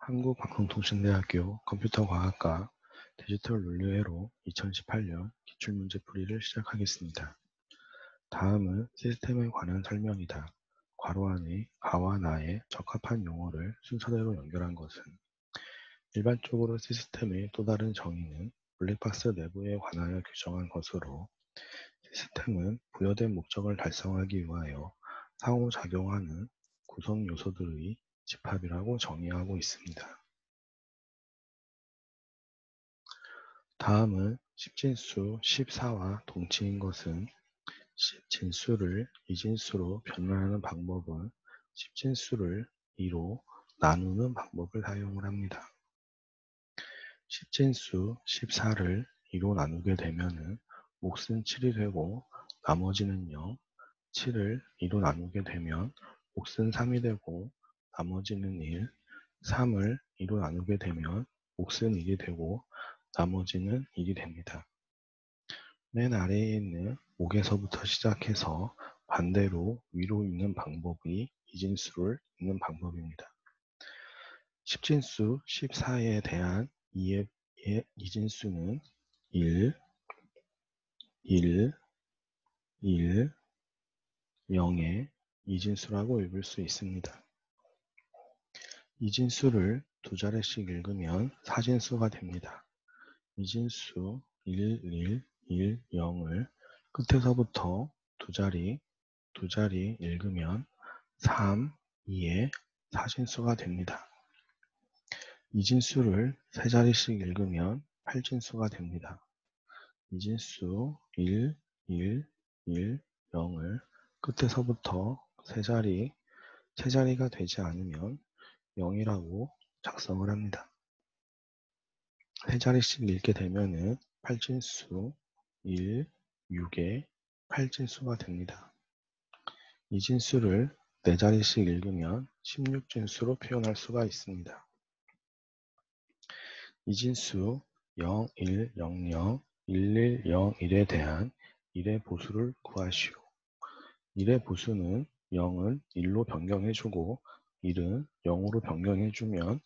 한국방송통신대학교 컴퓨터과학과 디지털 논리회로 2018년 기출문제풀이를 시작하겠습니다. 다음은 시스템에 관한 설명이다. 괄호 안에 가와 나에 적합한 용어를 순서대로 연결한 것은 일반적으로 시스템의 또 다른 정의는 블랙박스 내부에 관하여 규정한 것으로 시스템은 부여된 목적을 달성하기 위하여 상호작용하는 구성 요소들의 집합이라고 정의하고 있습니다. 다음은 십진수 14와 동치인 것은 진수를 이진수로 변환하는 방법은 십진수를 2로 나누는 방법을 사용을 합니다. 십진수 14를 2로 나누게 되면 몫은 7이 되고 나머지는 0, 7을 2로 나누게 되면 몫은 3이 되고 나머지는 1, 3을 2로 나누게 되면 몫은 1이 되고 나머지는 1이 됩니다. 맨 아래에 있는 몫에서부터 시작해서 반대로 위로 있는 방법이 이진수를 있는 방법입니다. 십진수 14에 대한 이진수는 1, 1, 1, 0의 이진수라고 읽을 수 있습니다. 이진수를 두 자리씩 읽으면 사진수가 됩니다. 이진수 1, 1, 1, 0을 끝에서부터 두 자리 읽으면 3, 2의 사진수가 됩니다. 이진수를 세 자리씩 읽으면 8진수가 됩니다. 이진수 1, 1, 1, 0을 끝에서부터 세 자리가 되지 않으면 0이라고 작성을 합니다. 세 자리씩 읽게 되면은 8진수 1, 6의 8진수가 됩니다. 이진수를 네 자리씩 읽으면 16진수로 표현할 수가 있습니다. 이진수 0, 1, 0, 0, 1, 1, 0, 1에 대한 1의 보수를 구하시오. 1의 보수는 0은 1로 변경해주고 1은 0으로 변경해주면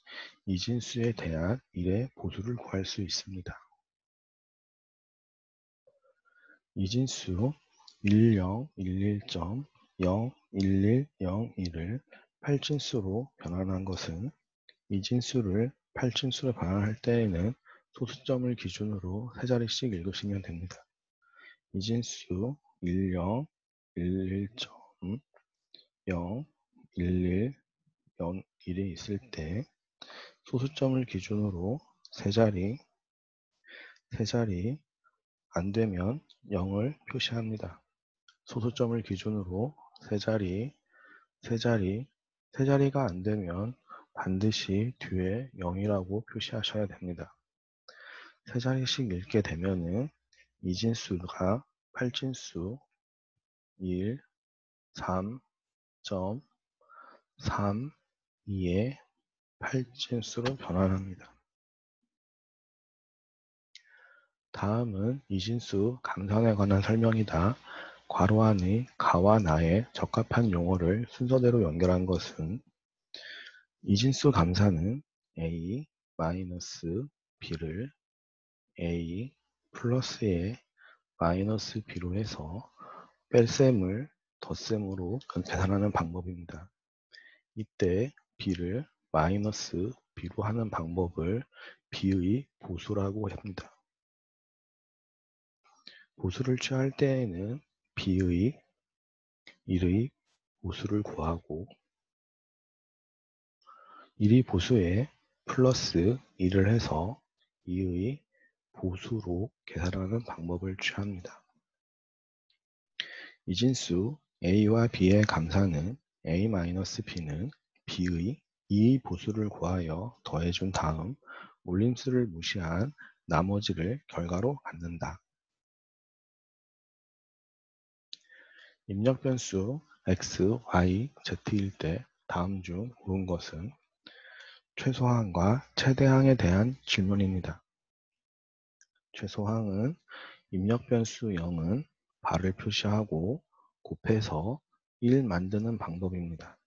이진수에 대한 1의 보수를 구할 수 있습니다. 이진수 1011.01101을 8진수로 변환한 것은 이진수를 8진수로 변환할 때에는 소수점을 기준으로 세 자리씩 읽으시면 됩니다. 이진수 1011.01101이 있을 때 소수점을 기준으로 세 자리 안 되면 0을 표시합니다. 소수점을 기준으로 세 자리가 안 되면 반드시 뒤에 0이라고 표시하셔야 됩니다. 세 자리씩 읽게 되면은 이진수가 8진수 1, 3.32의 8진수로 변환합니다. 다음은 이진수 감산에 관한 설명이다. 괄호 안의 가와 나에 적합한 용어를 순서대로 연결한 것은 이진수 감산은 a 마이너스 b를 a 플러스의 마이너스 b로 해서 뺄셈을 덧셈으로 계산하는 방법입니다. 이때 b를 마이너스 b로 하는 방법을 b의 보수라고 합니다. 보수를 취할 때에는 b의 1의 보수를 구하고 1이 보수에 플러스 1을 해서 2의 보수로 계산하는 방법을 취합니다. 이진수 a와 b의 감산은 a-b는 b의 2의 보수를 구하여 더해준 다음 올림수를 무시한 나머지를 결과로 갖는다. 입력 변수 x, y, z일 때 다음 중 옳은 것은 최소항과 최대항에 대한 질문입니다. 최소항은 입력 변수 0은 발을 표시하고 곱해서 1 만드는 방법입니다.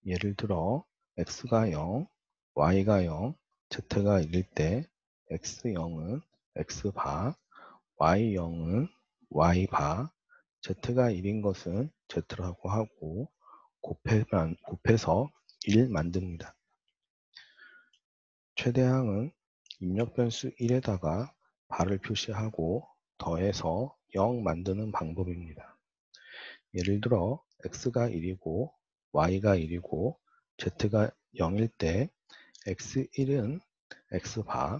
예를 들어 x가 0, y가 0, z가 1일 때 x0은 x바, y0은 y바, z가 1인 것은 z라고 하고 곱해서 1 만듭니다. 최대항은 입력 변수 1에다가 바를 표시하고 더해서 0 만드는 방법입니다. 예를 들어 x가 1이고 y가 1이고 z가 0일 때 x1은 x바,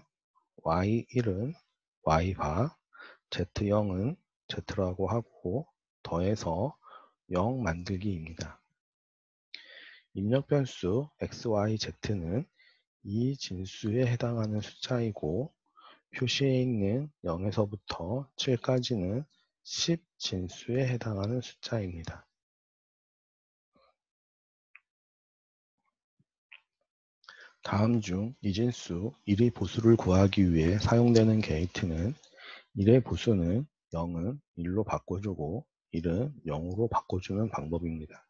y1은 y바, z0은 z라고 하고 더해서 0 만들기입니다. 입력 변수 x, y, z는 이 진수에 해당하는 숫자이고 표시에 있는 0에서부터 7까지는 10 진수에 해당하는 숫자입니다. 다음 중 이진수 1의 보수를 구하기 위해 사용되는 게이트는 1의 보수는 0은 1로 바꿔주고 1은 0으로 바꿔주는 방법입니다.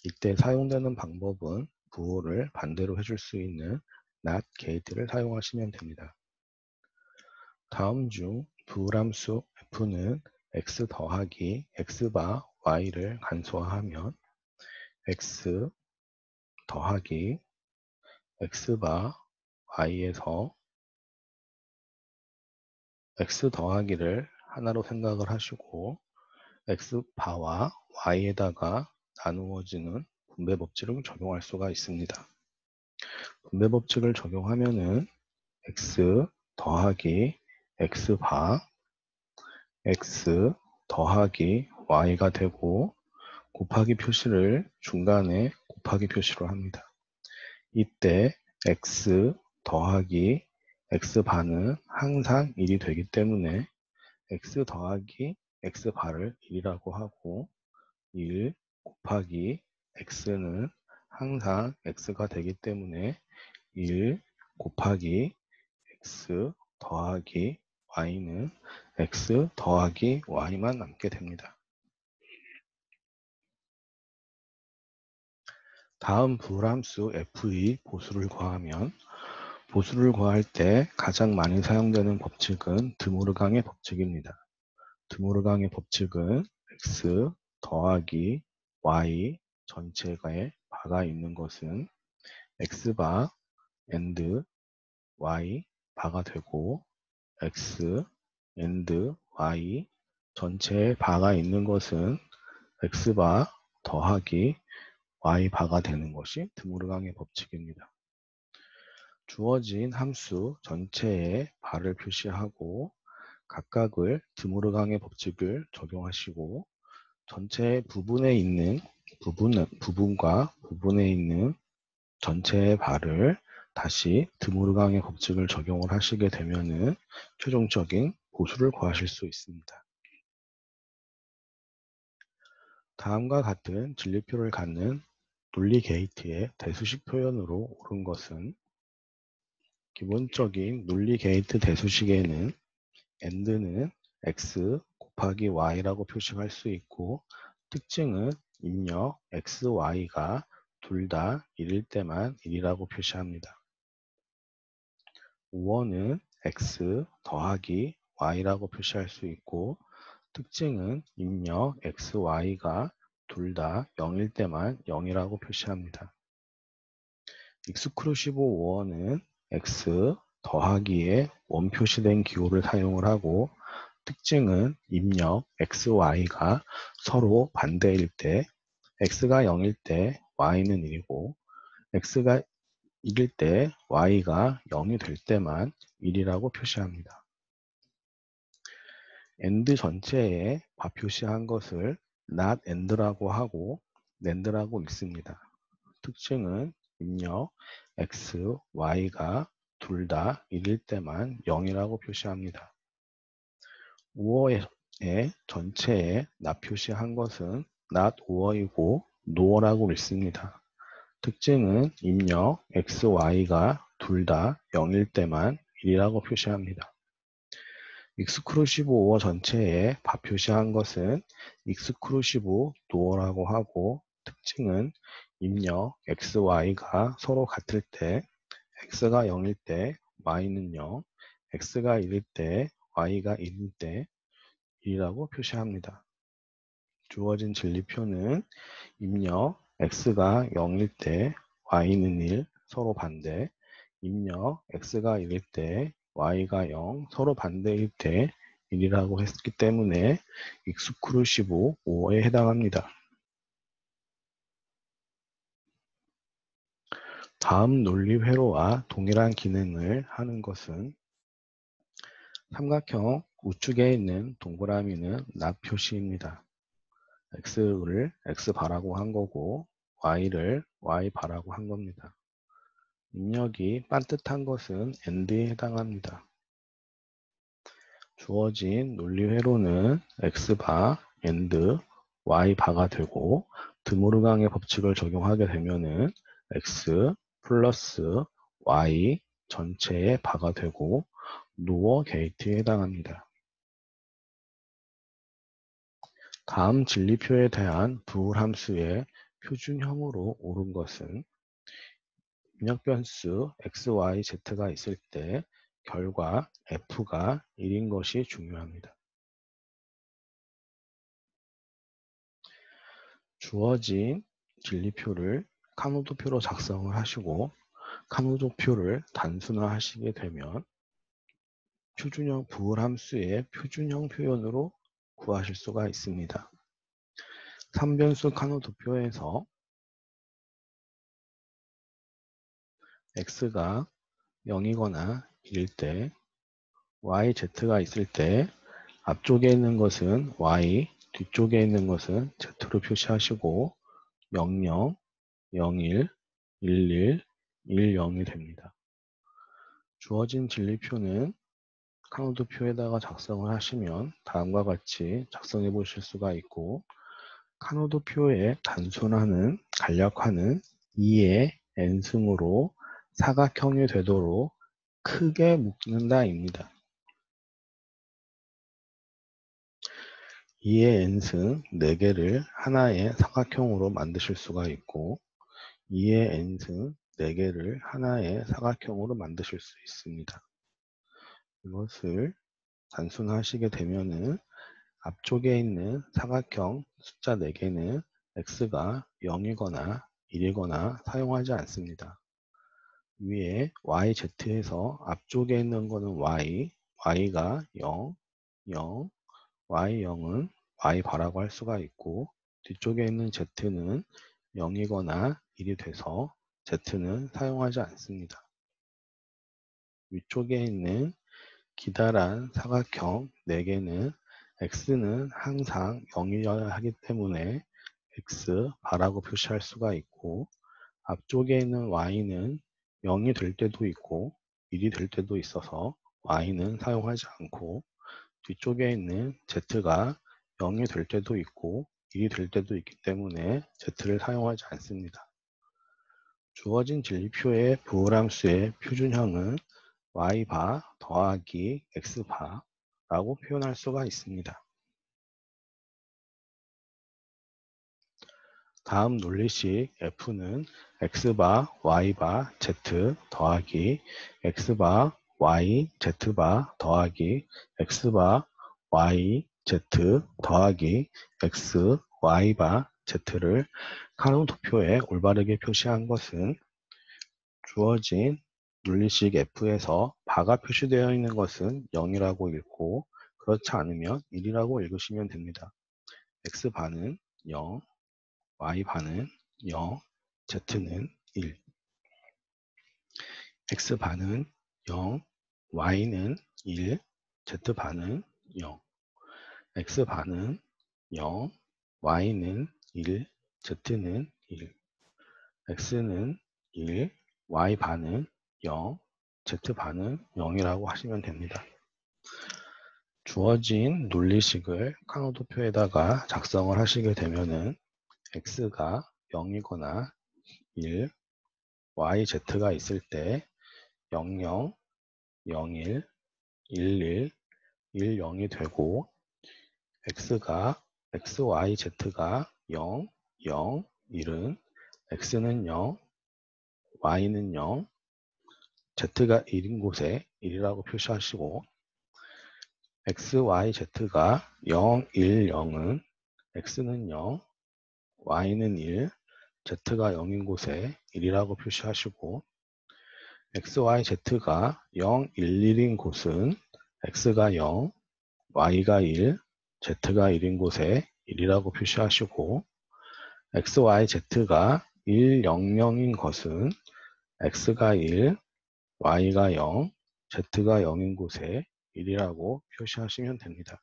이때 사용되는 방법은 부호를 반대로 해줄 수 있는 not 게이트를 사용하시면 됩니다. 다음 중 부호함수 f는 x 더하기 x바 y를 간소화하면 x 더하기 x바 y에서 x 더하기를 하나로 생각을 하시고 x바와 y에다가 나누어지는 분배 법칙을 적용할 수가 있습니다. 분배 법칙을 적용하면은 x 더하기 x바 x 더하기 y가 되고 곱하기 표시를 중간에 곱하기 표시로 합니다. 이때 x 더하기 x바는 항상 1이 되기 때문에 x 더하기 x바를 1이라고 하고 1 곱하기 x는 항상 x가 되기 때문에 1 곱하기 x 더하기 y는 x 더하기 y만 남게 됩니다. 다음 부호함수 f의 보수를 구하면 보수를 구할 때 가장 많이 사용되는 법칙은 드모르강의 법칙입니다. 드모르강의 법칙은 x 더하기 y 전체에 바가 있는 것은 x바 and y 바가 되고 x and y 전체에 바가 있는 것은 x바 더하기 y바가 되는 것이 드모르강의 법칙입니다. 주어진 함수 전체에 바를 표시하고 각각을 드모르강의 법칙을 적용하시고 전체 부분에 있는 부분과 부분에 있는 전체의 바를 다시 드모르강의 법칙을 적용을 하시게 되면은 최종적인 보수를 구하실 수 있습니다. 다음과 같은 진리표를 갖는 논리 게이트의 대수식 표현으로 옳은 것은 기본적인 논리 게이트 대수식에는 and는 x 곱하기 y라고 표시할 수 있고 특징은 입력 x, y가 둘 다 1일 때만 1이라고 표시합니다. 우어는 x 더하기 y라고 표시할 수 있고 특징은 입력 x, y가 둘 다 0일 때만 0이라고 표시합니다. 익스클루시브 우어는 x 더하기에 원 표시된 기호를 사용을 하고 특징은 입력 x, y가 서로 반대일 때 x가 0일 때 y는 1이고 x가 1일 때 y가 0이 될 때만 1이라고 표시합니다. and 전체에 바 표시한 것을 not and라고 하고 nand라고 읽습니다. 특징은 입력 x, y가 둘 다 1일 때만 0이라고 표시합니다. 우어의 전체에 not 표시한 것은 not 우어이고 no어라고 읽습니다. 특징은 입력 x, y가 둘 다 0일 때만 1이라고 표시합니다. 익스클루시브 우어 전체에 바 표시한 것은 익스클루시브 노어라고 하고 특징은 입력 x, y가 서로 같을 때 x가 0일 때 y는 0, x가 1일 때 y가 1일 때 1이라고 표시합니다. 주어진 진리표는 입력 x가 0일 때 y는 1 서로 반대, 입력 x가 1일 때 y가 0 서로 반대일 때 1이라고 했기 때문에 익스크루시브 5에 해당합니다. 다음 논리 회로와 동일한 기능을 하는 것은 삼각형 우측에 있는 동그라미는 납 표시입니다. x를 x바라고 한 거고 y를 y바라고 한 겁니다. 입력이 반듯한 것은 AND에 해당합니다. 주어진 논리 회로는 x바 AND y바가 되고 드모르강의 법칙을 적용하게 되면은 x 플러스 y 전체의 바가 되고 노어 게이트에 해당합니다. 다음 진리표에 대한 부울함수의 표준형으로 옳은 것은 입력 변수 x, y, z가 있을 때 결과 f가 1인 것이 중요합니다. 주어진 진리표를 카노도표로 작성을 하시고 카노도표를 단순화하시게 되면 표준형 부울함수의 표준형 표현으로 구하실 수가 있습니다. 3변수 카노도표에서 x가 0이거나 1일 때 y, z가 있을 때 앞쪽에 있는 것은 y, 뒤쪽에 있는 것은 z로 표시하시고 00, 01, 11, 10이 됩니다. 주어진 진리표는 카노도표에다가 작성을 하시면 다음과 같이 작성해 보실 수가 있고 카노도표의 단순화는 간략화는 2의 n승으로 사각형이 되도록 크게 묶는다입니다. 2의 n승 4개를 하나의 사각형으로 만드실 수가 있고 2의 n승 4개를 하나의 사각형으로 만드실 수 있습니다. 이것을 단순화하시게 되면은 앞쪽에 있는 사각형 숫자 4개는 x가 0이거나 1이거나 사용하지 않습니다. 위에 yz에서 앞쪽에 있는 거는 y가 0, 0, y0은 y바라고 할 수가 있고 뒤쪽에 있는 z는 0이거나 1이 돼서 z는 사용하지 않습니다. 위쪽에 있는 기다란 사각형 4개는 x는 항상 0이어야 하기 때문에 x바라고 표시할 수가 있고 앞쪽에 있는 y는 0이 될 때도 있고 1이 될 때도 있어서 y는 사용하지 않고 뒤쪽에 있는 z가 0이 될 때도 있고 1이 될 때도 있기 때문에 z를 사용하지 않습니다. 주어진 진리표의 부울함수의 표준형은 y바 더하기 x바라고 표현할 수가 있습니다. 다음 논리식 f는 x바 y바 z 더하기 x바 y z바 더하기 x바 y z 더하기 x y바 z를 카노도표에 올바르게 표시한 것은 주어진 논리식 f에서 바가 표시되어 있는 것은 0이라고 읽고 그렇지 않으면 1이라고 읽으시면 됩니다. x바는 0, y바는 0, z는 1. x바는 0, y는 1, z바는 0. x바는 0, y는 1, z는 1. x는 1, y바는 0, z바는 0이라고 하시면 됩니다. 주어진 논리식을 카노도표에다가 작성을 하시게 되면은 x가 0이거나 1, yz가 있을 때 00, 01, 11, 10이 되고 xyz가 0, 0, 1은 x는 0, y는 0, Z가 1인 곳에 1이라고 표시하시고 X, Y, Z가 0, 1, 0은 X는 0, Y는 1, Z가 0인 곳에 1이라고 표시하시고 X, Y, Z가 0, 1, 1인 곳은 X가 0, Y가 1, Z가 1인 곳에 1이라고 표시하시고 X, Y, Z가 1, 0, 0인 것은 X가 1, Y가 0, Z가 0인 곳에 1이라고 표시하시면 됩니다.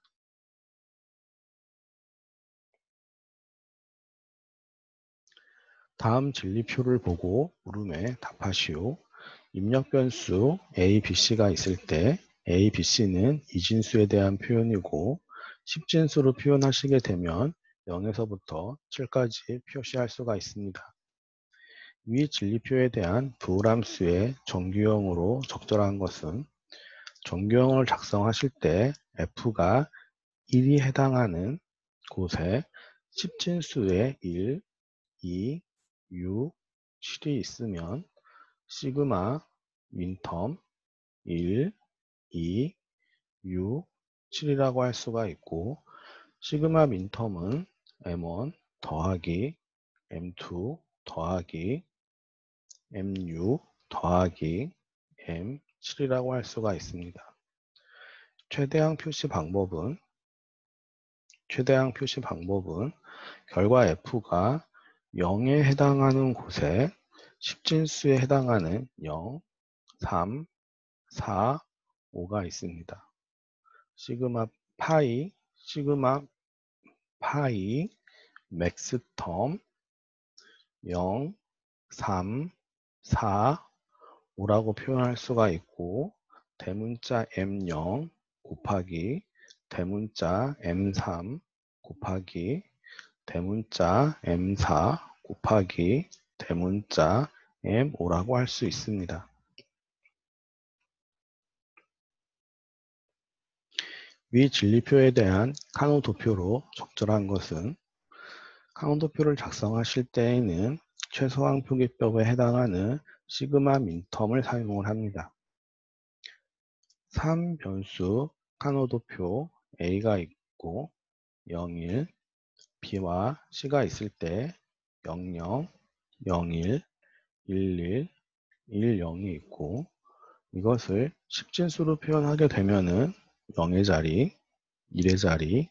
다음 진리표를 보고 물음에 답하시오. 입력 변수 A, B, C가 있을 때 A, B, C는 이진수에 대한 표현이고 10진수로 표현하시게 되면 0에서부터 7까지 표시할 수가 있습니다. 위 진리표에 대한 부호함수의 정규형으로 적절한 것은 정규형을 작성하실 때 F가 1이 해당하는 곳에 10진수의 1, 2, 6, 7이 있으면 시그마 민텀 1, 2, 6, 7이라고 할 수가 있고 시그마 민텀은 M1 더하기 M2 더하기 M6 더하기 M7이라고 할 수가 있습니다. 최대항 표시 방법은 결과 F가 0에 해당하는 곳에 10진수에 해당하는 0, 3, 4, 5가 있습니다. 시그마 파이 맥스텀 0, 3, 4, 5라고 표현할 수가 있고 대문자 M0 곱하기 대문자 M3 곱하기 대문자 M4 곱하기 대문자 M5라고 할 수 있습니다. 위 진리표에 대한 카노 도표로 적절한 것은 카노 도표를 작성하실 때에는 최소항 표기법에 해당하는 시그마 민텀을 사용을 합니다. 3변수 카노 도표 A가 있고 01, B와 C가 있을 때 00, 01, 11, 10이 있고 이것을 10진수로 표현하게 되면은 0의 자리, 1의 자리,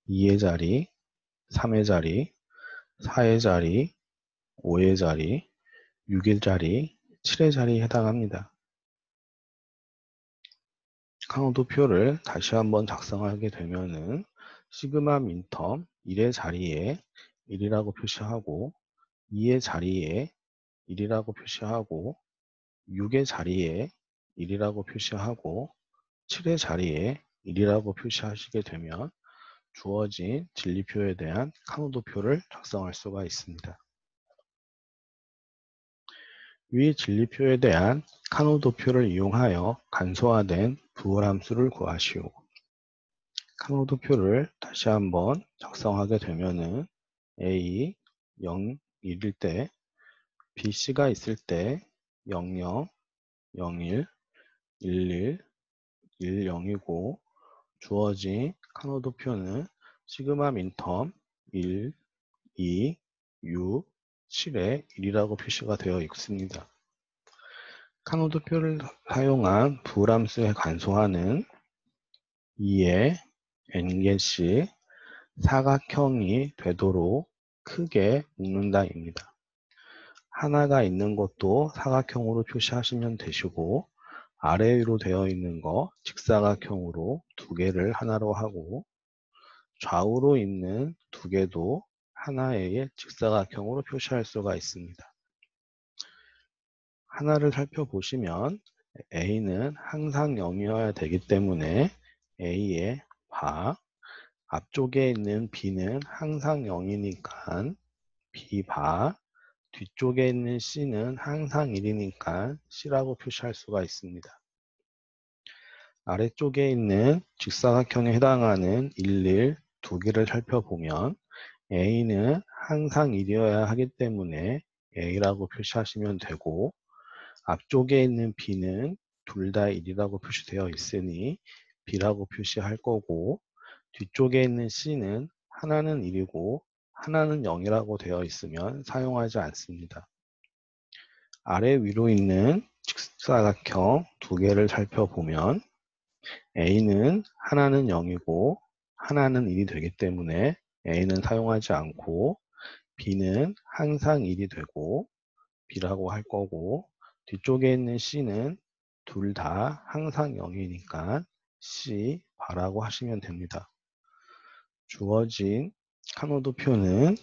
2의 자리, 3의 자리, 4의 자리, 5의 자리, 6의 자리, 7의 자리에 해당합니다. 카노도표를 다시 한번 작성하게 되면은 시그마 민텀 1의 자리에 1이라고 표시하고 2의 자리에 1이라고 표시하고 6의 자리에 1이라고 표시하고 7의 자리에 1이라고 표시하시게 되면 주어진 진리표에 대한 카노도표를 작성할 수가 있습니다. 위 진리표에 대한 카노도표를 이용하여 간소화된 부호함수를 구하시오. 카노도표를 다시 한번 작성하게 되면은 A 0, 1일 때 B, C가 있을 때 00, 01, 11, 10이고 주어진 카노도표는 시그마 민텀 1, 2, 6, 7에 1이라고 표시가 되어 있습니다. 카노도표를 사용한 부호함수에 간소화는 2의 n개씩 사각형이 되도록 크게 묶는다입니다. 하나가 있는 것도 사각형으로 표시하시면 되시고 아래 위로 되어 있는 거 직사각형으로 두 개를 하나로 하고 좌우로 있는 두 개도 하나의 직사각형으로 표시할 수가 있습니다. 하나를 살펴보시면 A는 항상 0이어야 되기 때문에 A의 바, 앞쪽에 있는 B는 항상 0이니까 B 바, 뒤쪽에 있는 C는 항상 1이니까 C라고 표시할 수가 있습니다. 아래쪽에 있는 직사각형에 해당하는 11, 두 개를 살펴보면 A는 항상 1이어야 하기 때문에 A라고 표시하시면 되고 앞쪽에 있는 b는 둘 다 1이라고 표시되어 있으니 b라고 표시할 거고, 뒤쪽에 있는 c는 하나는 1이고 하나는 0이라고 되어 있으면 사용하지 않습니다. 아래 위로 있는 직사각형 두 개를 살펴보면 A는 하나는 0이고 하나는 1이 되기 때문에 A는 사용하지 않고, B는 항상 1이 되고 B라고 할 거고, 뒤쪽에 있는 C는 둘 다 항상 0이니까 C, 바라고 하시면 됩니다. 주어진 카노도표는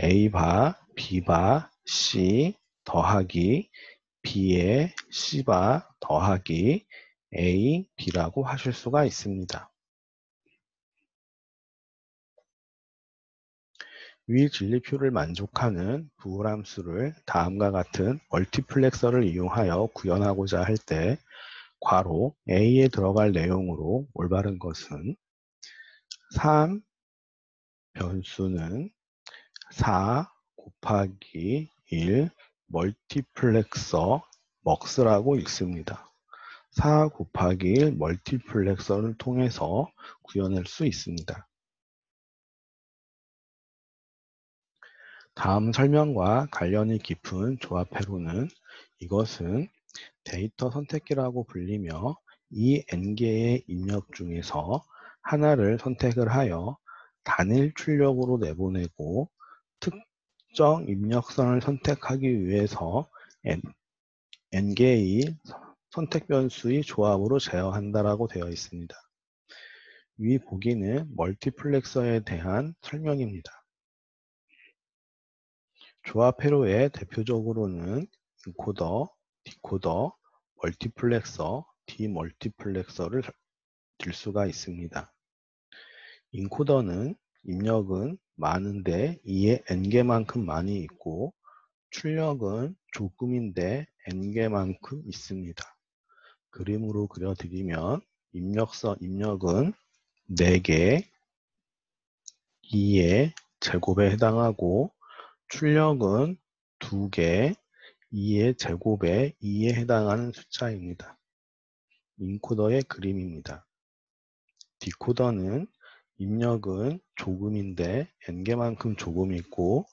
A바, B바, C 더하기 B에 C바 더하기 A, B라고 하실 수가 있습니다. 위 진리표를 만족하는 부호함수를 다음과 같은 멀티플렉서를 이용하여 구현하고자 할 때 괄호 A에 들어갈 내용으로 올바른 것은 3 변수는 4 곱하기 1 멀티플렉서 먹스라고 읽습니다. 4 곱하기 1 멀티플렉서를 통해서 구현할 수 있습니다. 다음 설명과 관련이 깊은 조합회로는 이것은 데이터 선택기라고 불리며 이 n개의 입력 중에서 하나를 선택을 하여 단일 출력으로 내보내고 특정 입력선을 선택하기 위해서 n개의 선택 변수의 조합으로 제어한다라고 되어 있습니다. 위 보기는 멀티플렉서에 대한 설명입니다. 조합 회로의 대표적으로는 인코더, 디코더, 멀티플렉서, 디멀티플렉서를 들 수가 있습니다. 인코더는 입력은 많은데 이에 n개만큼 많이 있고 출력은 조금인데 n개만큼 있습니다. 그림으로 그려드리면 입력은 4개 2의 제곱에 해당하고 출력은 2개 2의 제곱에 2에 해당하는 숫자입니다. 인코더의 그림입니다. 디코더는 입력은 조금인데 n개만큼 조금 있고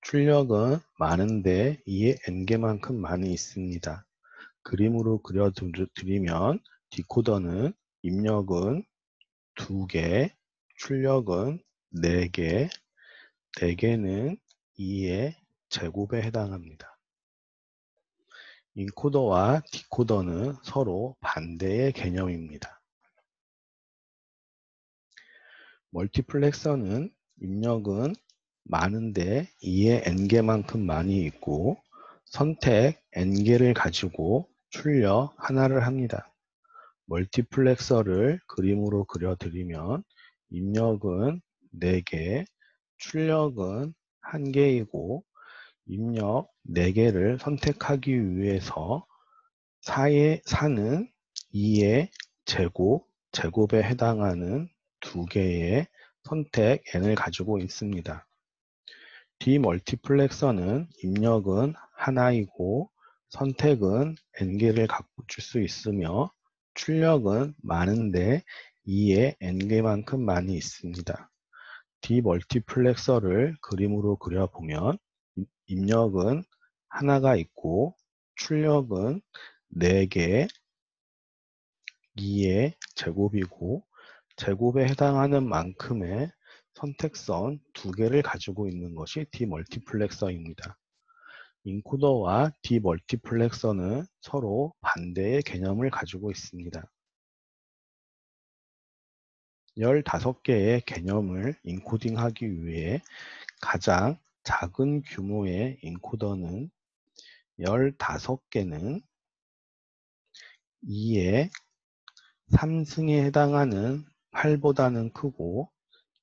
출력은 많은데 이에 n개만큼 많이 있습니다. 그림으로 그려드리면 디코더는 입력은 2개, 출력은 4개, 4개는 2의 제곱에 해당합니다. 인코더와 디코더는 서로 반대의 개념입니다. 멀티플렉서는 입력은 많은데 2의 n개만큼 많이 있고 선택 n개를 가지고 출력 하나를 합니다. 멀티플렉서를 그림으로 그려드리면 입력은 4개, 출력은 1개이고 입력 4개를 선택하기 위해서 4는 2의 제곱에 해당하는 2개의 선택 n을 가지고 있습니다. 디멀티플렉서는 입력은 하나이고 선택은 n개를 갖출 수 있으며 출력은 많은데 2의 n개만큼 많이 있습니다. 디멀티플렉서를 그림으로 그려보면 입력은 하나가 있고 출력은 4개 2의 제곱이고 제곱에 해당하는 만큼의 선택선 2개를 가지고 있는 것이 디멀티플렉서입니다. 인코더와 디멀티플렉서는 서로 반대의 개념을 가지고 있습니다. 15개의 개념을 인코딩하기 위해 가장 작은 규모의 인코더는 15개는 2의 3승에 해당하는 8보다는 크고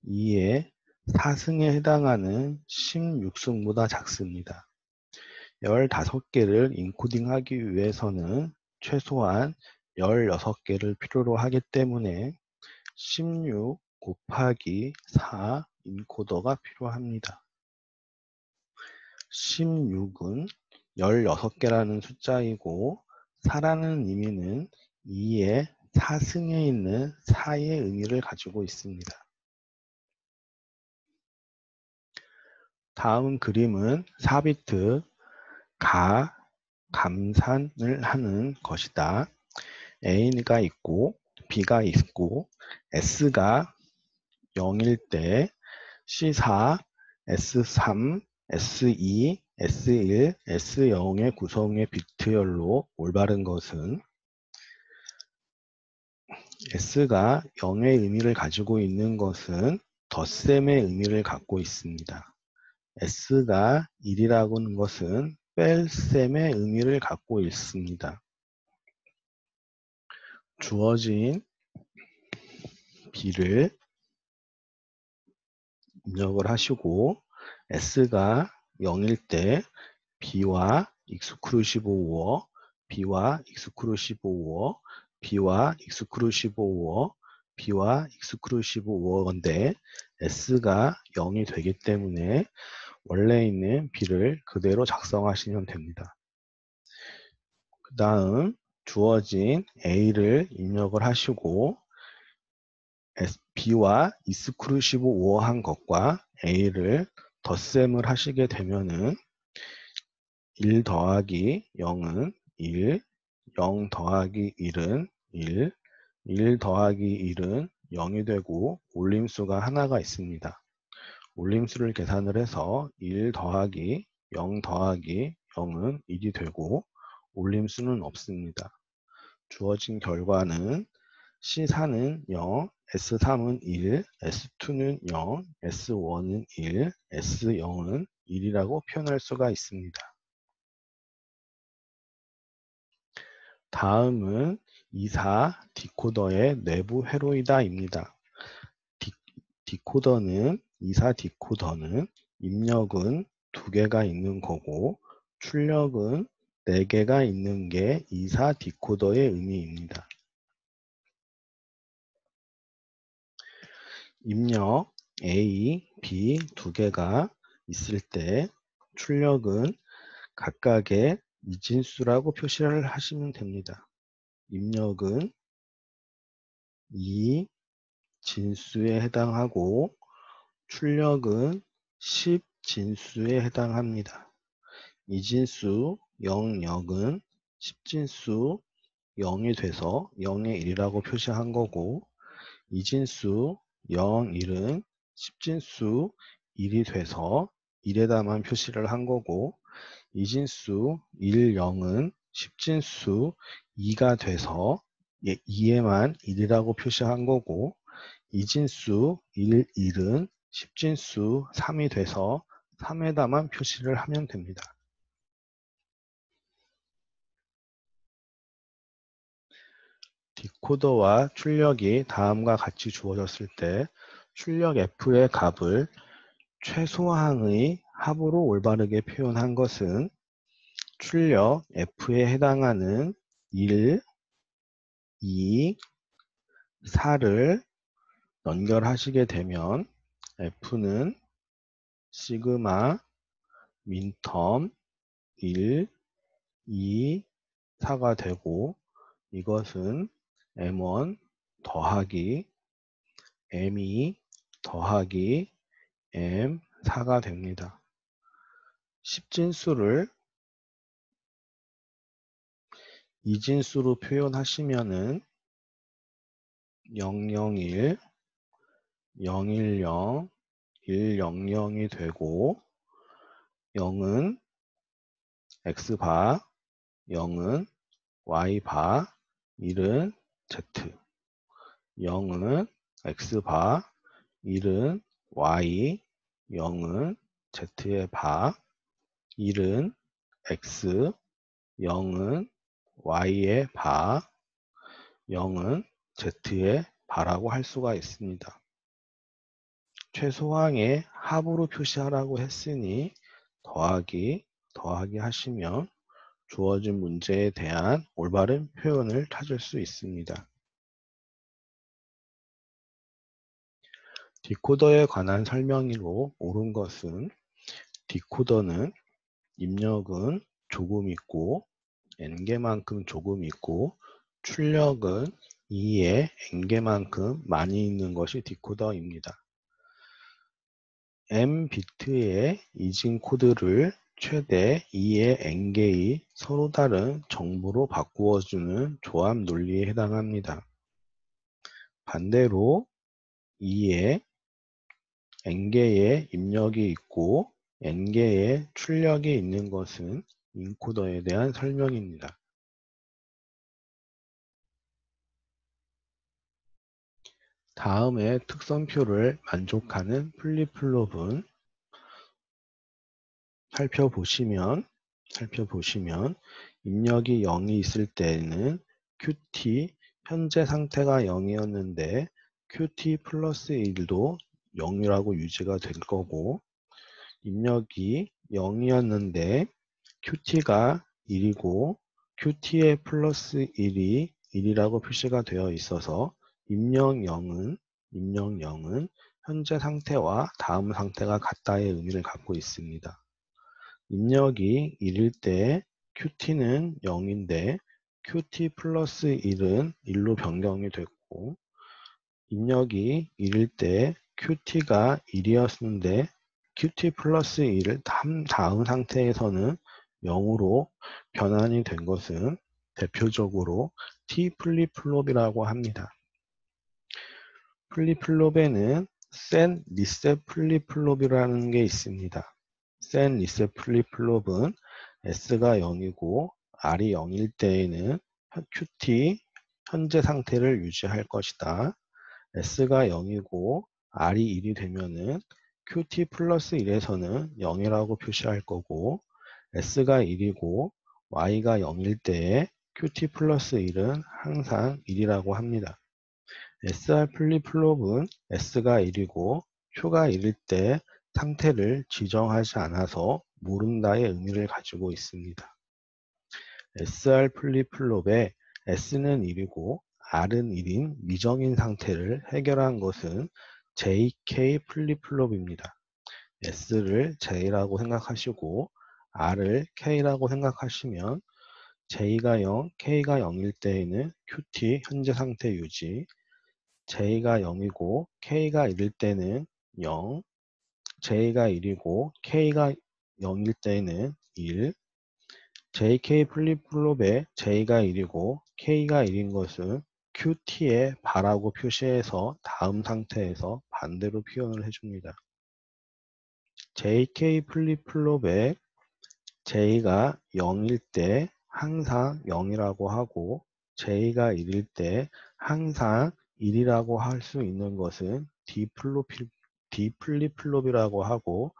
2의 4승에 해당하는 16승보다 작습니다. 15개를 인코딩하기 위해서는 최소한 16개를 필요로 하기 때문에 16 곱하기 4 인코더가 필요합니다. 16은 16개라는 숫자이고 4라는 의미는 2의 4승에 있는 4의 의미를 가지고 있습니다. 다음 그림은 4비트 감산을 하는 것이다. A가 있고 B가 있고 S가 0일 때 C4, S3, S2, S1, S0의 구성의 비트열로 올바른 것은 S가 0의 의미를 가지고 있는 것은 덧셈의 의미를 갖고 있습니다. S가 1이라고 하는 것은 뺄셈의 의미를 갖고 있습니다. 주어진 B를 입력을 하시고 S가 0일 때 B와 익스크루시브 오어, B와 익스크루시브 오어, B와 익스크루시브 오어, B와 익스크루시브 오어인데 S가 0이 되기 때문에 원래 있는 B를 그대로 작성하시면 됩니다. 그 다음 주어진 A를 입력을 하시고 B와 익스크루시브 오어 한 것과 A를 덧셈을 하시게 되면은 1 더하기 0은 1, 0 더하기 1은 1, 1 더하기 1은 0이 되고 올림수가 하나가 있습니다. 올림수를 계산을 해서 1 더하기 0 더하기 0은 1이 되고 올림수는 없습니다. 주어진 결과는 C4는 0, S3은 1, S2는 0, S1은 1, S0은 1이라고 표현할 수가 있습니다. 다음은 2사 디코더의 내부 회로이다입니다. 디코더는 2사 디코더는 입력은 2개가 있는 거고 출력은 4개가 있는 게 2사 디코더의 의미입니다. 입력 A, B 2개가 있을 때 출력은 각각의 이진수라고 표시를 하시면 됩니다. 입력은 2 진수에 해당하고 출력은 10 진수에 해당합니다. 이진수 0, 0은 10진수 0이 돼서 0의 1이라고 표시한 거고 이진수 0, 1은 10진수 1이 돼서 1에다만 표시를 한 거고 이진수 1, 0은 10진수 2가 돼서 2에만 1이라고 표시한 거고 이진수 1, 1은 10진수 3이 돼서 3에다만 표시를 하면 됩니다. 디코더와 출력이 다음과 같이 주어졌을 때 출력 F의 값을 최소항의 합으로 올바르게 표현한 것은 출력 F에 해당하는 1, 2, 4를 연결하시게 되면 F는 시그마 민텀 1, 2, 4가 되고 이것은 M1 더하기 M2 더하기 M4가 됩니다. 10진수를 이진수로 표현하시면은 001, 010, 100이 되고 0은 X바, 0은 Y바, 1은 Z, 0은 X바, 1은 Y, 0은 Z의 바, 1은 X, 0은 Y의 바, 0은 Z의 바라고 할 수가 있습니다. 최소항의 합으로 표시하라고 했으니 더하기 하시면 주어진 문제에 대한 올바른 표현을 찾을 수 있습니다. 디코더에 관한 설명으로 옳은 것은 디코더는 입력은 조금 있고 n개만큼 조금 있고 출력은 2의 n개만큼 많이 있는 것이 디코더입니다. m 비트의 이진 코드를 최대 2의 n개의 서로 다른 정보로 바꾸어주는 조합 논리에 해당합니다. 반대로 2의 n개의 입력이 있고 n개의 출력이 있는 것은 인코더에 대한 설명입니다. 다음의 특성표를 만족하는 플립플롭은 살펴보시면 입력이 0이 있을 때에는 QT 현재 상태가 0이었는데 QT 플러스 1도 0이라고 유지가 될 거고, 입력이 0이었는데 QT가 1이고 QT의 플러스 1이 1이라고 표시가 되어 있어서 입력 0은 현재 상태와 다음 상태가 같다의 의미를 갖고 있습니다. 입력이 1일 때 QT는 0인데 QT 플러스 1은 1로 변경이 됐고, 입력이 1일 때 QT가 1이었는데 QT 플러스 1을 다음 상태에서는 0으로 변환이 된 것은 대표적으로 T 플립플롭이라고 합니다. 플립플롭에는 set reset 플립플롭이라는 게 있습니다. set reset 플립플롭은 S가 0이고 R이 0일 때에는 QT 현재 상태를 유지할 것이다. S가 0이고 R이 1이 되면은 QT 플러스 1에서는 0이라고 표시할 거고, S가 1이고 Y가 0일 때에 QT 플러스 1은 항상 1이라고 합니다. SR 플립플롭은 S가 1이고 Q가 1일 때 상태를 지정하지 않아서 모른다의 의미를 가지고 있습니다. SR 플립플롭에 S는 1이고 R은 1인 미정인 상태를 해결한 것은 JK 플립플롭입니다. S를 J라고 생각하시고 R을 K라고 생각하시면 J가 0, K가 0일 때에는 QT 현재 상태 유지, J가 0이고 K가 1일 때는 0, J가 1이고 K가 0일 때는 1, JK 플립플롭에 J가 1이고 K가 1인 것은 QT에 바라고 표시해서 다음 상태에서 반대로 표현을 해줍니다. JK 플립플롭에 J가 0일 때 항상 0이라고 하고 J가 1일 때 항상 1이라고 할 수 있는 것은 D 플립플롭이라고 하고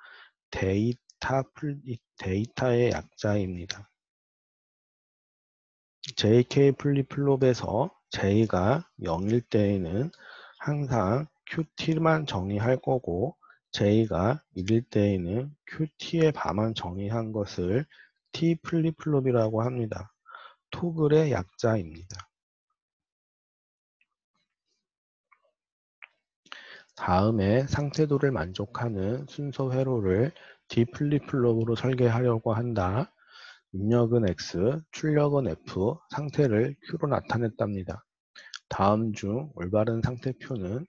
데이터의 약자입니다. JK 플립플롭에서 J가 0일 때에는 항상 QT만 정의할 거고 J가 1일 때에는 QT의 바만 정의한 것을 T 플립플롭이라고 합니다. 토글의 약자입니다. 다음에 상태도를 만족하는 순서 회로를 D 플립플롭으로 설계하려고 한다. 입력은 X, 출력은 F, 상태를 Q로 나타냈답니다. 다음 중 올바른 상태표는,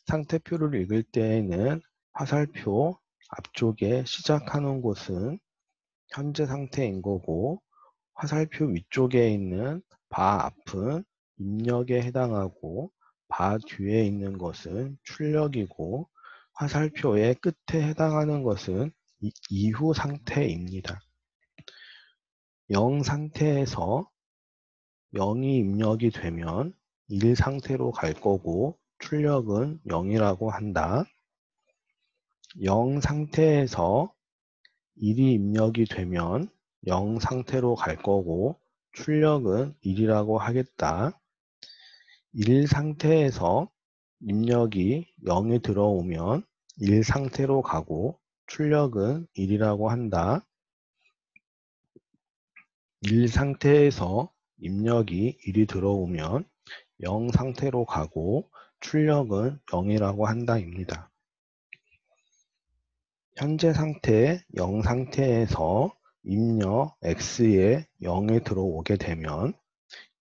상태표를 읽을 때에는 화살표 앞쪽에 시작하는 곳은 현재 상태인 거고, 화살표 위쪽에 있는 바 앞은 입력에 해당하고 바 뒤에 있는 것은 출력이고, 화살표의 끝에 해당하는 것은 이후 상태입니다. 0 상태에서 0이 입력이 되면 1 상태로 갈 거고 출력은 0이라고 한다. 0 상태에서 1이 입력이 되면 0 상태로 갈 거고 출력은 1이라고 하겠다. 1 상태에서 입력이 0이 들어오면 1 상태로 가고 출력은 1이라고 한다. 1 상태에서 입력이 1이 들어오면 0 상태로 가고 출력은 0이라고 한다입니다. 현재 상태 0 상태에서 입력 x에 0이 들어오게 되면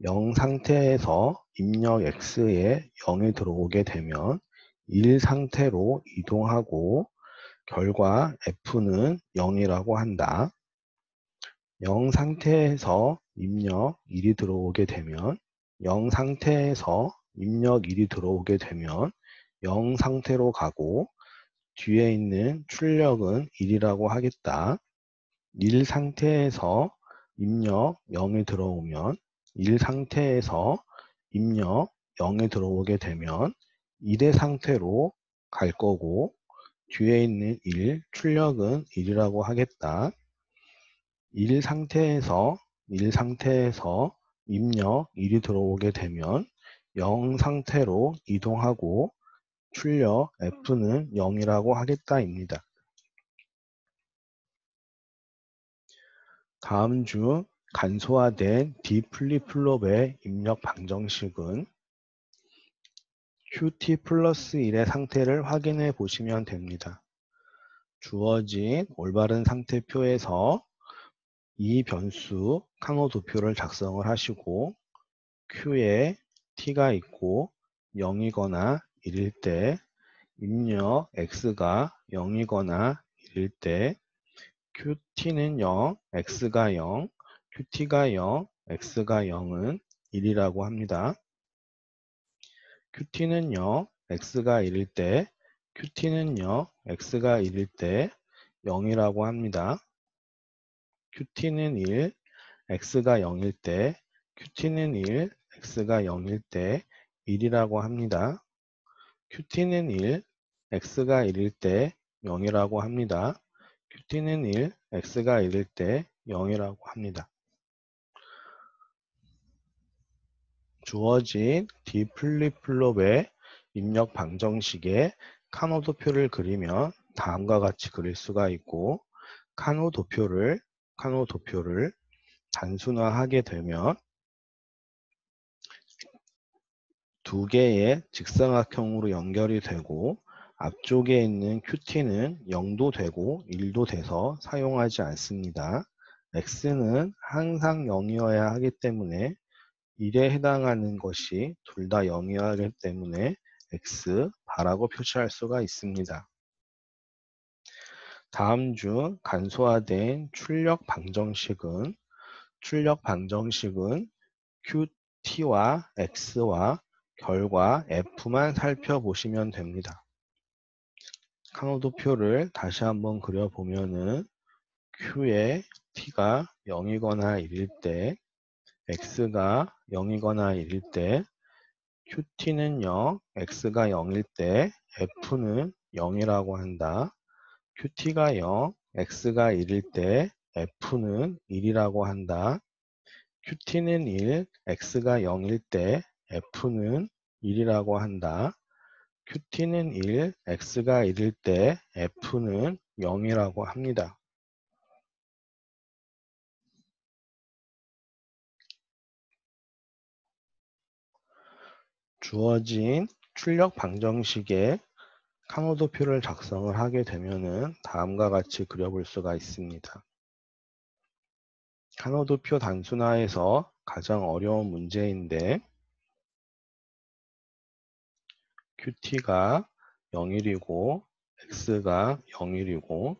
0 상태에서 입력 x에 0이 들어오게 되면 1 상태로 이동하고 결과 f는 0이라고 한다. 0 상태에서 입력 1이 들어오게 되면 0 상태에서 입력 1이 들어오게 되면 0 상태로 가고 뒤에 있는 출력은 1이라고 하겠다. 1 상태에서 입력 0이 들어오면 1 상태에서 입력 0이 들어오게 되면 1의 상태로 갈 거고 뒤에 있는 1 출력은 1이라고 하겠다. 1 상태에서 입력 1이 들어오게 되면 0 상태로 이동하고 출력 F는 0이라고 하겠다입니다. 다음 중 간소화된 D 플립플롭의 입력 방정식은 QT 플러스 1의 상태를 확인해 보시면 됩니다. 주어진 올바른 상태표에서 이 변수 카노 도표를 작성을 하시고 Q에 T가 있고 0이거나 1일 때 입력 X가 0이거나 1일 때 QT는 0, X가 0, QT가 0, X가 0은 1이라고 합니다. QT는 0, X가 1일 때 QT는 0, X가 1일 때 0이라고 합니다. QT는 1, X가 0일 때 QT는 1, X가 0일 때 1이라고 합니다. QT는 1, X가 1일 때 0이라고 합니다. QT는 1, X가 1일 때 0이라고 합니다. 주어진 D 플립플롭의 입력 방정식에 카노 도표를 그리면 다음과 같이 그릴 수가 있고 카노 도표를 단순화하게 되면 두 개의 직사각형으로 연결이 되고 앞쪽에 있는 QT는 0도 되고 1도 돼서 사용하지 않습니다. X는 항상 0이어야 하기 때문에 1에 해당하는 것이 둘 다 0이어야 하기 때문에 X 바라고 표시할 수가 있습니다. 다음 중 간소화된 출력 방정식은 QT와 X와 결과 F만 살펴보시면 됩니다. 카노도표를 다시 한번 그려보면은 Q에 T가 0이거나 1일 때 X가 0이거나 1일 때 QT는 0, X가 0일 때 F는 0이라고 한다. QT가 0, X가 1일 때 F는 1이라고 한다. QT는 1, X가 0일 때 F는 1이라고 한다. QT는 1, X가 1일 때 F는 0이라고 합니다. 주어진 출력 방정식에 카노도표를 작성을 하게 되면은 다음과 같이 그려볼 수가 있습니다. 카노도표 단순화에서 가장 어려운 문제인데 QT가 0일이고 X가 0일이고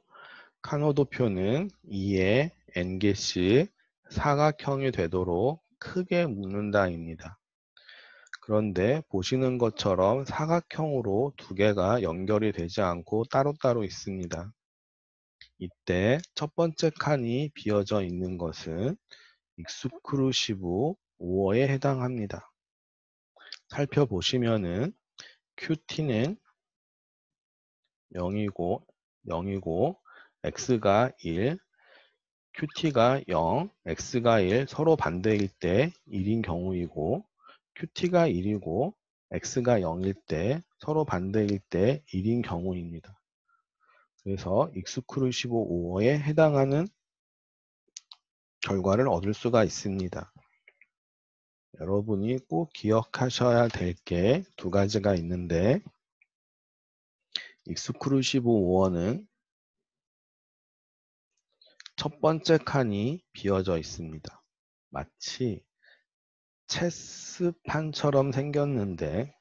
카노도표는 2의 n개씩 사각형이 되도록 크게 묶는다입니다. 그런데 보시는 것처럼 사각형으로 두 개가 연결이 되지 않고 따로따로 있습니다. 이때 첫 번째 칸이 비어져 있는 것은 익스크루시브 오어에 해당합니다. 살펴보시면은 QT는 0이고 X가 1, QT가 0, X가 1 서로 반대일 때 1인 경우이고 QT가 1이고 X가 0일 때 서로 반대일 때 1인 경우입니다. 그래서 익스크루시브 오어에 해당하는 결과를 얻을 수가 있습니다. 여러분이 꼭 기억하셔야 될 게 두 가지가 있는데 익스크루시브 오어는 첫 번째 칸이 비어져 있습니다. 마치 체스판처럼 생겼는데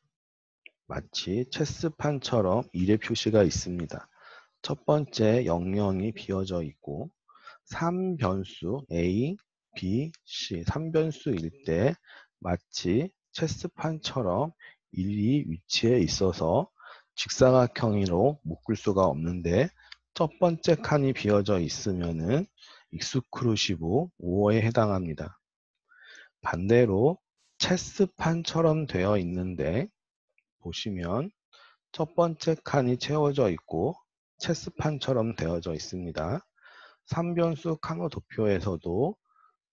마치 체스판처럼 일의 표시가 있습니다. 첫 번째 영영이 비어져 있고 3변수 A, B, C 3변수일 때 마치 체스판처럼 일이 위치해 있어서 직사각형으로 묶을 수가 없는데 첫 번째 칸이 비어져 있으면은 익스크루시브 5에 해당합니다. 반대로 체스판처럼 되어 있는데 보시면 첫 번째 칸이 채워져 있고 체스판처럼 되어져 있습니다. 3변수 카노 도표에서도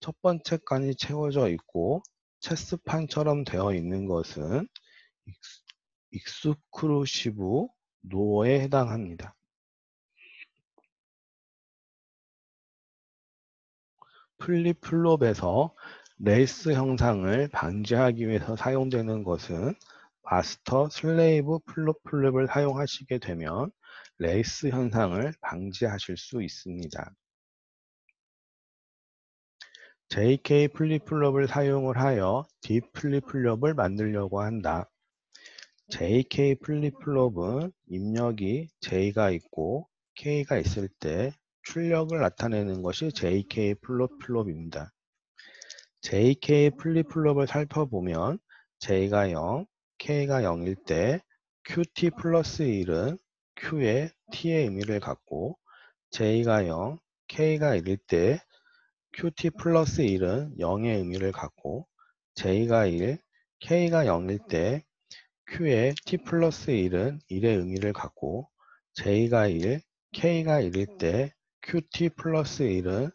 첫 번째 칸이 채워져 있고 체스판처럼 되어 있는 것은 익스크루시브 노어에 해당합니다. 플립플롭에서 레이스 형상을 방지하기 위해서 사용되는 것은 마스터 슬레이브 플립플롭을 사용하시게 되면 레이스 현상을 방지하실 수 있습니다. JK 플립플롭을 사용을 하여 D 플립플롭을 만들려고 한다. JK 플립플롭은 입력이 J가 있고 K가 있을 때 출력을 나타내는 것이 JK 플립플롭입니다. JK 플립플롭을 살펴보면 J가 0, K가 0일 때 QT 플러스 1은 Q의 T의 의미를 갖고 J가 0, K가 1일 때 QT 플러스 1은 0의 의미를 갖고 J가 1, K가 0일 때 Q의 T 플러스 1은 1의 의미를 갖고 J가 1, K가 1일 때 QT 플러스 1은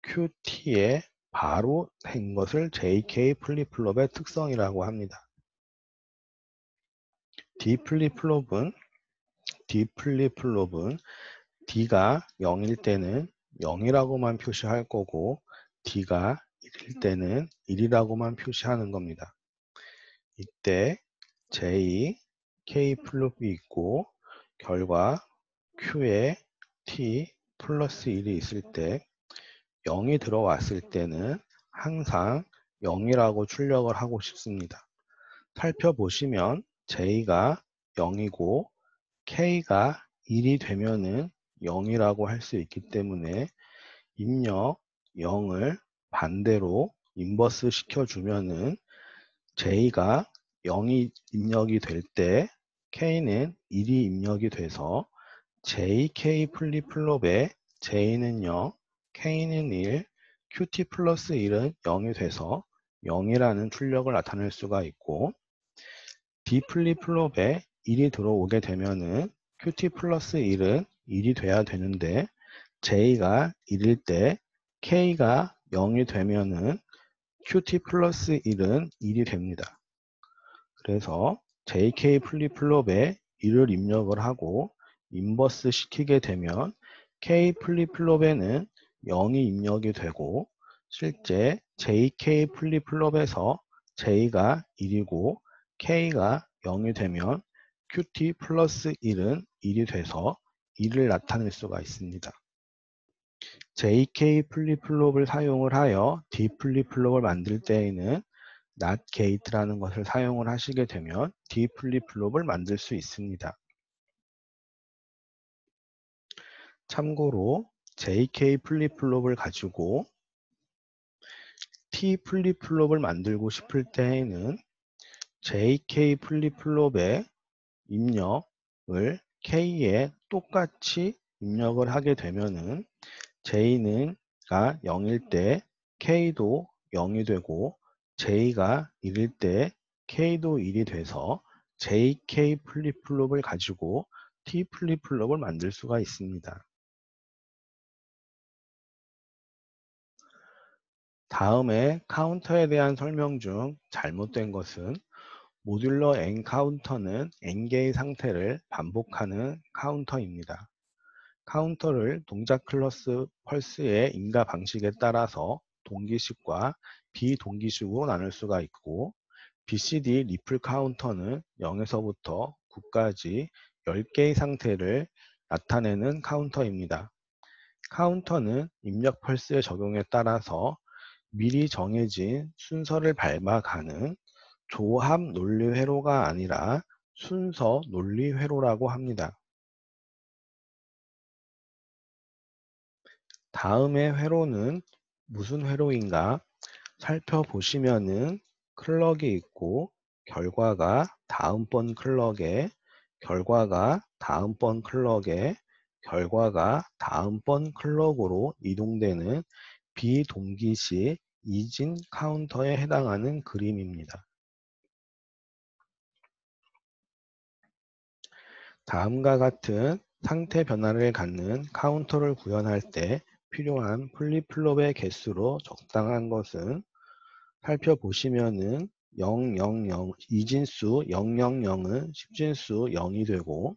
QT의 바로 된 것을 JK 플립플롭의 특성이라고 합니다. D 플립플롭은 D가 0일 때는 0이라고만 표시할 거고 D가 1일 때는 1이라고만 표시하는 겁니다. 이때 J, K 플립이 있고 결과 Q에 T 플러스 1이 있을 때 0이 들어왔을 때는 항상 0이라고 출력을 하고 싶습니다. 살펴보시면 J가 0이고 K가 1이 되면은 0이라고 할 수 있기 때문에 입력 0을 반대로 인버스 시켜주면은 J가 0이 입력이 될 때 K는 1이 입력이 돼서 JK 플립플롭에 J는 0, K는 1, QT 플러스 1은 0이 돼서 0이라는 출력을 나타낼 수가 있고 D 플립플롭에 1이 들어오게 되면은 QT 플러스 1은 1이 돼야 되는데 J가 1일 때 K가 0이 되면은 QT 플러스 1은 1이 됩니다. 그래서 JK 플립플롭에 1을 입력을 하고 인버스 시키게 되면 K 플립플롭에는 0이 입력이 되고 실제 JK 플립플롭에서 J가 1이고 K가 0이 되면 QT 플러스 1은 1이 돼서 1을 나타낼 수가 있습니다. JK 플립플롭을 사용을 하여 D 플립플롭을 만들 때에는 not gate라는 것을 사용을 하시게 되면 D 플립플롭을 만들 수 있습니다. 참고로 JK 플립플롭을 가지고 T 플립플롭을 만들고 싶을 때에는 JK 플립플롭의 입력을 K에 똑같이 입력을 하게 되면은 J가 0일 때 K도 0이 되고 J가 1일 때 K도 1이 돼서 JK 플립플롭을 가지고 T 플립플롭을 만들 수가 있습니다. 다음에 카운터에 대한 설명 중 잘못된 것은 모듈러 N 카운터는 N개의 상태를 반복하는 카운터입니다. 카운터를 동작 클래스 펄스의 인가 방식에 따라서 동기식과 비동기식으로 나눌 수가 있고 BCD 리플 카운터는 0에서부터 9까지 10개의 상태를 나타내는 카운터입니다. 카운터는 입력 펄스의 적용에 따라서 미리 정해진 순서를 밟아가는 조합 논리 회로가 아니라 순서 논리 회로라고 합니다. 다음의 회로는 무슨 회로인가 살펴보시면은 클럭이 있고 결과가 다음번 클럭에 결과가 다음번 클럭에 결과가 다음번 클럭으로 이동되는 비동기식 이진 카운터에 해당하는 그림입니다. 다음과 같은 상태 변화를 갖는 카운터를 구현할 때 필요한 플립플롭의 개수로 적당한 것은 살펴보시면은 000, 이진수 000은 십진수 0이 되고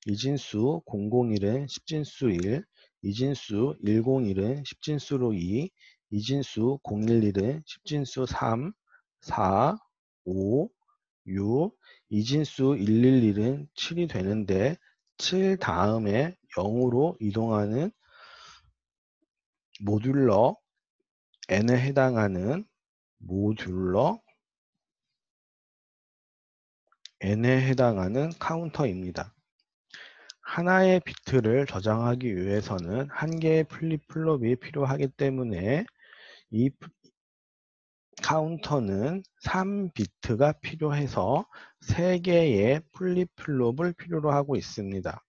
이진수 001은 십진수 1, 이진수 101은 십진수로 2, 이진수 011은 십진수 3, 4, 5, 6, 이진수 111은 7이 되는데 7 다음에 0으로 이동하는 모듈러 n에 해당하는 모듈러 n에 해당하는 카운터입니다. 하나의 비트를 저장하기 위해서는 한 개의 플립플롭이 필요하기 때문에 이 카운터는 3비트가 필요해서 3개의 플립플롭을 필요로 하고 있습니다.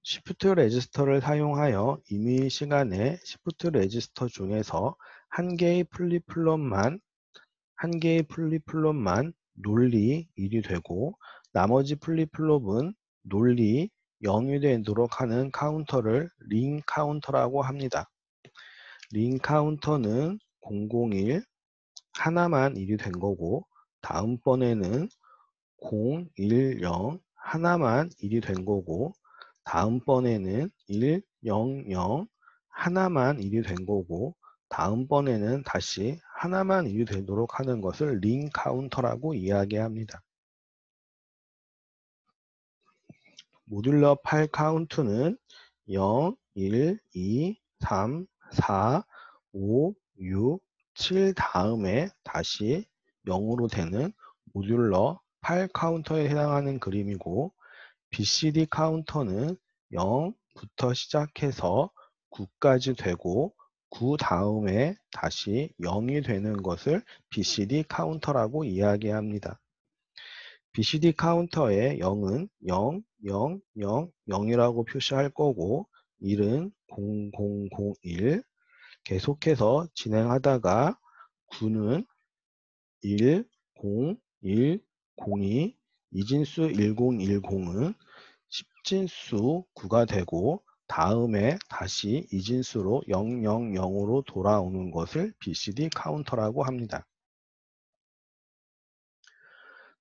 시프트 레지스터를 사용하여 임의 시간에 시프트 레지스터 중에서 한 개의 플립플롭만 논리 1이 되고 나머지 플립플롭은 논리 0이 되도록 하는 카운터를 링 카운터라고 합니다. 링 카운터는 001 하나만 1이 된 거고 다음번에는 010 하나만 1이 된 거고 다음번에는 100 하나만 1이 된 거고 다음번에는 다시 하나만 1이 되도록 하는 것을 링 카운터라고 이야기합니다. 모듈러 파일 카운트는 0, 1, 2, 3, 4, 5, 6, 7 다음에 다시 0으로 되는 모듈러 파일 카운터에 해당하는 그림이고 BCD 카운터는 0부터 시작해서 9까지 되고 9 다음에 다시 0이 되는 것을 BCD 카운터라고 이야기합니다. BCD 카운터의 0은 0, 0, 0, 0이라고 표시할 거고 1은 0001 계속해서 진행하다가 9는 1, 0, 1, 02 이진수 1010은 십진수 9가 되고 다음에 다시 이진수로 000으로 돌아오는 것을 BCD 카운터라고 합니다.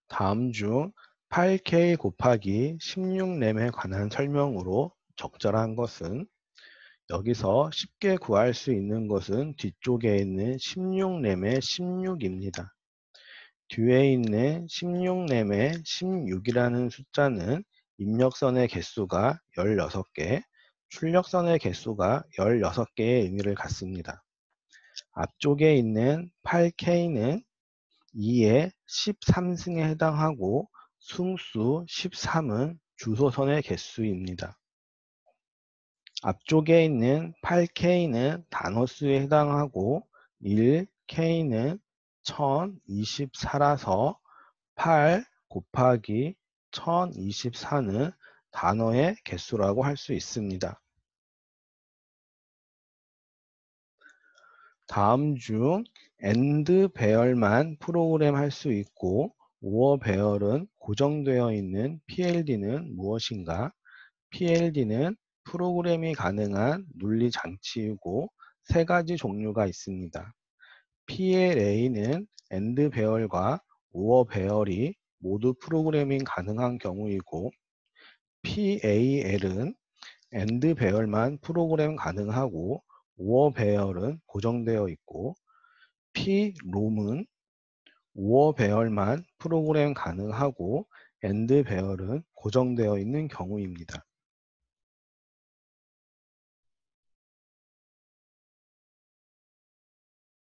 다음 중 8K 곱하기 16램에 관한 설명으로 적절한 것은 여기서 쉽게 구할 수 있는 것은 뒤쪽에 있는 16램의 16입니다. 뒤에 있는 16램의 16이라는 숫자는 입력선의 개수가 16개, 출력선의 개수가 16개의 의미를 갖습니다. 앞쪽에 있는 8K는 2의 13승에 해당하고 승수 13은 주소선의 개수입니다. 앞쪽에 있는 8K는 단어수에 해당하고 1K는 1024라서 8 곱하기 1024는 단어의 개수라고 할 수 있습니다. 다음 중 AND 배열만 프로그램 할 수 있고 OR 배열은 고정되어 있는 PLD는 무엇인가? PLD는 프로그램이 가능한 논리 장치이고 세 가지 종류가 있습니다. PLA는 AND 배열과 OR 배열이 모두 프로그래밍 가능한 경우이고 PAL은 AND 배열만 프로그램 가능하고 OR 배열은 고정되어 있고 PROM은 OR 배열만 프로그램 가능하고 AND 배열은 고정되어 있는 경우입니다.